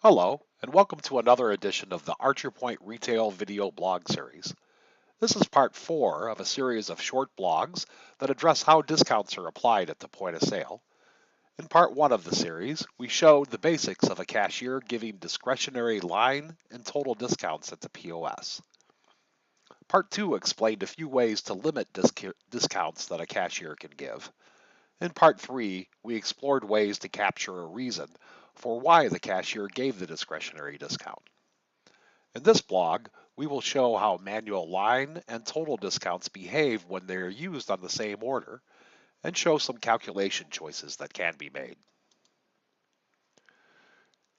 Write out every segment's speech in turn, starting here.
Hello, and welcome to another edition of the Archer Point Retail Video Blog Series. This is part 4 of a series of short blogs that address how discounts are applied at the point of sale. In part 1 of the series, we showed the basics of a cashier giving discretionary line and total discounts at the POS. Part 2 explained a few ways to limit discounts that a cashier can give. In part 3, we explored ways to capture a reason for why the cashier gave the discretionary discount. In this blog, we will show how manual line and total discounts behave when they are used on the same order, and show some calculation choices that can be made.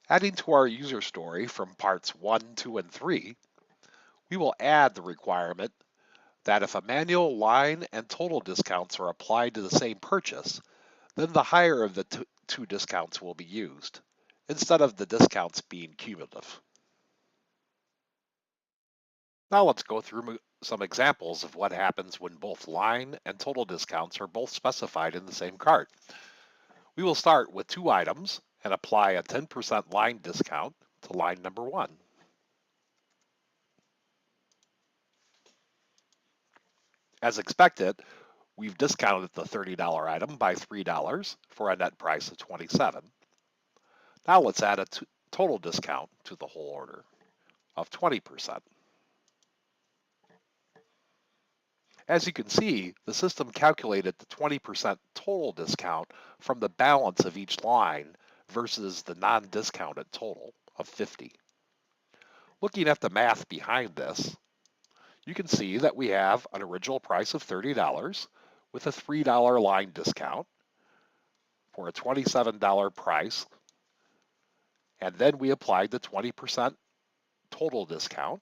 Adding to our user story from parts 1, 2, and 3, we will add the requirement that if a manual line and total discounts are applied to the same purchase, then the higher of the two discounts will be used, instead of the discounts being cumulative. Now let's go through some examples of what happens when both line and total discounts are both specified in the same cart. We will start with two items and apply a 10% line discount to line number 1. As expected, we've discounted the $30 item by $3 for a net price of $27. Now let's add a total discount to the whole order of 20%. As you can see, the system calculated the 20% total discount from the balance of each line versus the non-discounted total of 50. Looking at the math behind this, you can see that we have an original price of $30 with a $3 line discount for a $27 price, and then we applied the 20% total discount,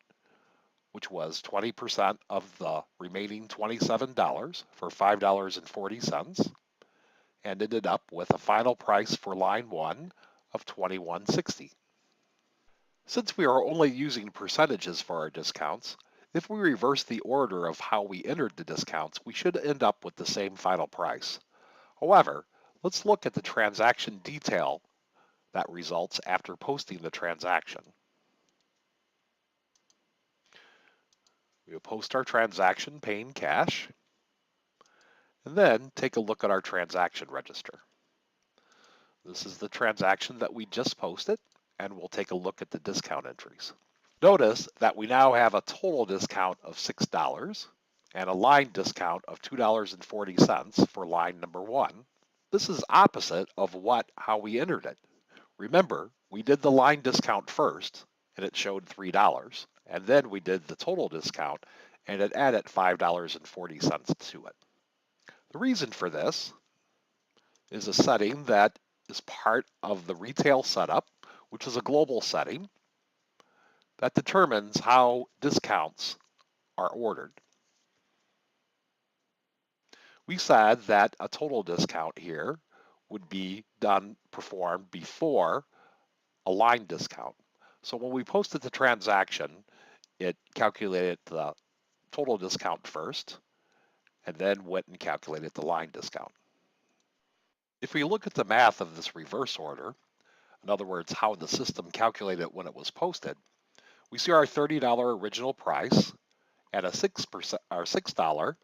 which was 20% of the remaining $27 for $5.40, and ended up with a final price for line 1 of $21.60. Since we are only using percentages for our discounts, if we reverse the order of how we entered the discounts, we should end up with the same final price. However, let's look at the transaction detail that results after posting the transaction. We will post our transaction paying cash, and then take a look at our transaction register. This is the transaction that we just posted, and we'll take a look at the discount entries. Notice that we now have a total discount of $6 and a line discount of $2.40 for line number 1. This is opposite of how we entered it. Remember, we did the line discount first, and it showed $3, and then we did the total discount, and it added $5.40 to it. The reason for this is a setting that is part of the retail setup, which is a global setting that determines how discounts are ordered. We said that a total discount here would be performed before a line discount. So when we posted the transaction, it calculated the total discount first, and then went and calculated the line discount. If we look at the math of this reverse order, in other words, how the system calculated it when it was posted, we see our $30 original price and a $6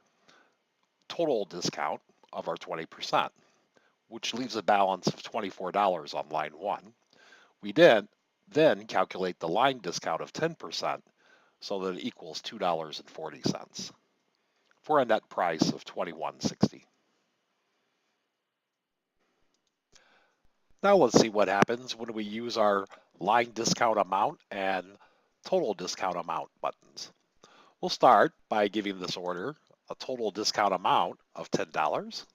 total discount of our 20%, which leaves a balance of $24 on line 1. We then calculate the line discount of 10% so that it equals $2.40 for a net price of $21.60. Now let's see what happens when we use our line discount amount and total discount amount buttons. We'll start by giving this order a total discount amount of $10.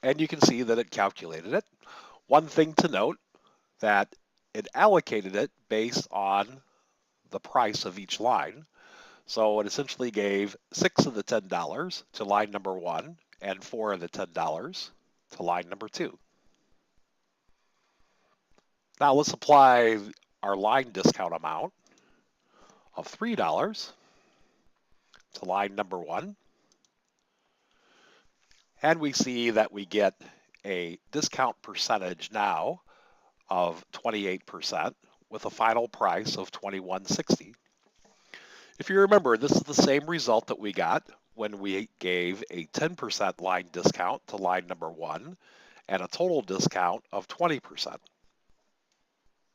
And you can see that it calculated it. One thing to note, that it allocated it based on the price of each line. So it essentially gave 6 of the $10 to line number 1 and 4 of the $10 to line number 2. Now let's apply our line discount amount of $3 to line number 1. And we see that we get a discount percentage now of 28% with a final price of $21.60. If you remember, this is the same result that we got when we gave a 10% line discount to line number 1 and a total discount of 20%.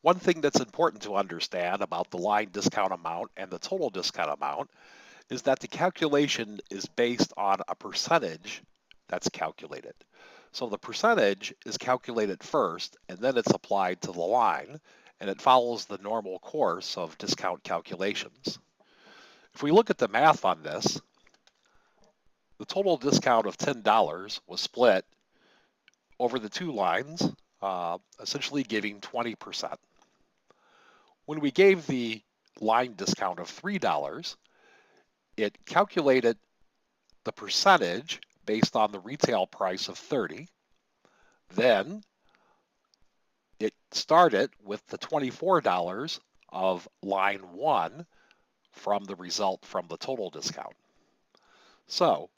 One thing that's important to understand about the line discount amount and the total discount amount is that the calculation is based on a percentage that's calculated. So the percentage is calculated first, and then it's applied to the line, and it follows the normal course of discount calculations. If we look at the math on this, the total discount of $10 was split over the two lines, essentially giving 20%. When we gave the line discount of $3, it calculated the percentage based on the retail price of 30. Then it started with the $24 of line 1 from the result from the total discount. So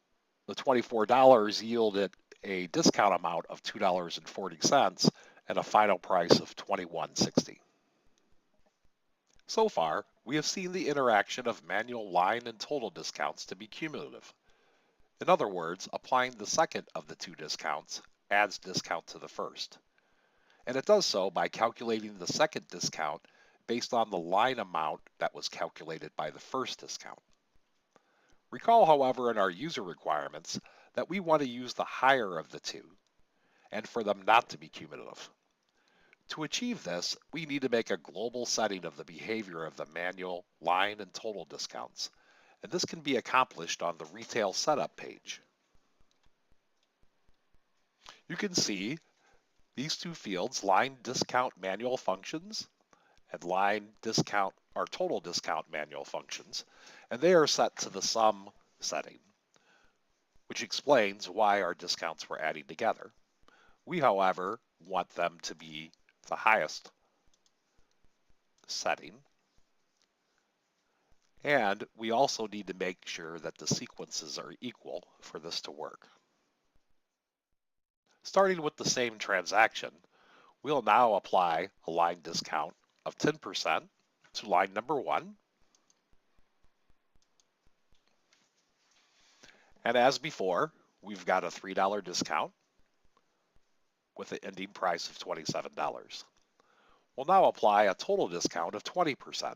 the $24 yielded a discount amount of $2.40 and a final price of $21.60. So far, we have seen the interaction of manual line and total discounts to be cumulative. In other words, applying the second of the two discounts adds discount to the first. And it does so by calculating the second discount based on the line amount that was calculated by the first discount. Recall, however, in our user requirements that we want to use the higher of the two and for them not to be cumulative. To achieve this, we need to make a global setting of the behavior of the manual, line, and total discounts, and this can be accomplished on the Retail Setup page. You can see these two fields, line discount manual functions and line discount or total discount manual functions, and they are set to the sum setting, which explains why our discounts were adding together. We, however, want them to be the highest setting, and we also need to make sure that the sequences are equal for this to work. Starting with the same transaction, we'll now apply a line discount of 10% to line number 1. And as before, we've got a $3 discount with an ending price of $27. We'll now apply a total discount of 20%,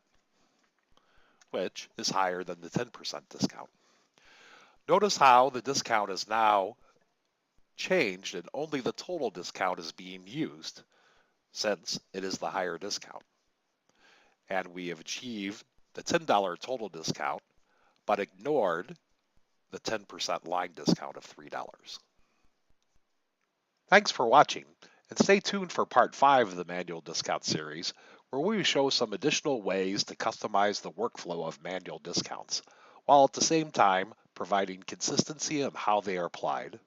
which is higher than the 10% discount. Notice how the discount is now changed and only the total discount is being used since it is the higher discount. And we have achieved the $10 total discount, but ignored the 10% line discount of $3. Thanks for watching, and stay tuned for part 5 of the manual discount series, where we show some additional ways to customize the workflow of manual discounts, while at the same time providing consistency in how they are applied.